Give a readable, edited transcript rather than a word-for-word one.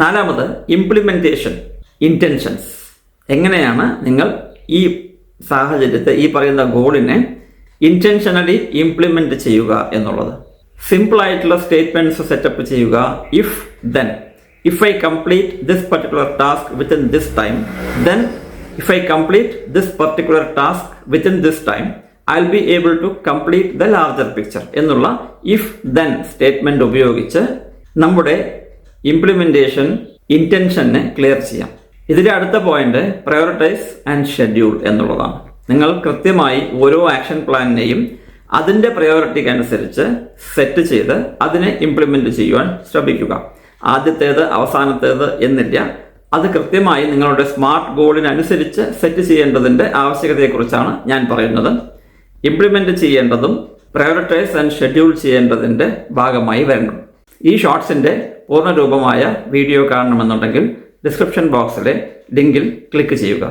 നാലാമത് implementation intentions. എങ്ങനെയാണ് നിങ്ങൾ ഈ സാഹചര്യത്തെ, ഈ പറയുന്ന ഗോളിനെ ഇൻറ്റൻഷനലി ഇംപ്ലിമെൻറ്റ് ചെയ്യുക എന്നുള്ളത്. സിമ്പിളായിട്ടുള്ള സ്റ്റേറ്റ്മെൻറ്റ്സ് സെറ്റപ്പ് ചെയ്യുക. If then, if I complete this particular task within this time, then if I complete this particular task within this time, I will be able to complete the larger picture എന്നുള്ള if then statement ഉപയോഗിച്ച് നമ്മുടെ implementation ഇൻറ്റൻഷനെ clear ചെയ്യാം. ഇതിൻ്റെ അടുത്ത point prioritise and schedule എന്നുള്ളതാണ്. നിങ്ങൾ കൃത്യമായി ഓരോ ആക്ഷൻ പ്ലാനിനെയും അതിൻ്റെ പ്രയോറിറ്റിക്ക് അനുസരിച്ച് സെറ്റ് ചെയ്ത് അതിനെ ഇംപ്ലിമെൻറ്റ് ചെയ്യുവാൻ ശ്രമിക്കുക. ആദ്യത്തേത് അവസാനത്തേത് എന്നില്ല. അത് കൃത്യമായി നിങ്ങളുടെ സ്മാർട്ട് ഗോളിനനുസരിച്ച് സെറ്റ് ചെയ്യേണ്ടതിൻ്റെ ആവശ്യകതയെക്കുറിച്ചാണ് ഞാൻ പറയുന്നത്. ഇംപ്ലിമെൻറ്റ് ചെയ്യേണ്ടതും പ്രയോറിറ്റൈസ് ആൻഡ് ഷെഡ്യൂൾ ചെയ്യേണ്ടതിൻ്റെ ഭാഗമായി വരണം. ഈ ഷോർട്സിൻ്റെ പൂർണ്ണരൂപമായ വീഡിയോ കാണണമെന്നുണ്ടെങ്കിൽ ഡിസ്ക്രിപ്ഷൻ ബോക്സിലെ ലിങ്കിൽ ക്ലിക്ക് ചെയ്യുക.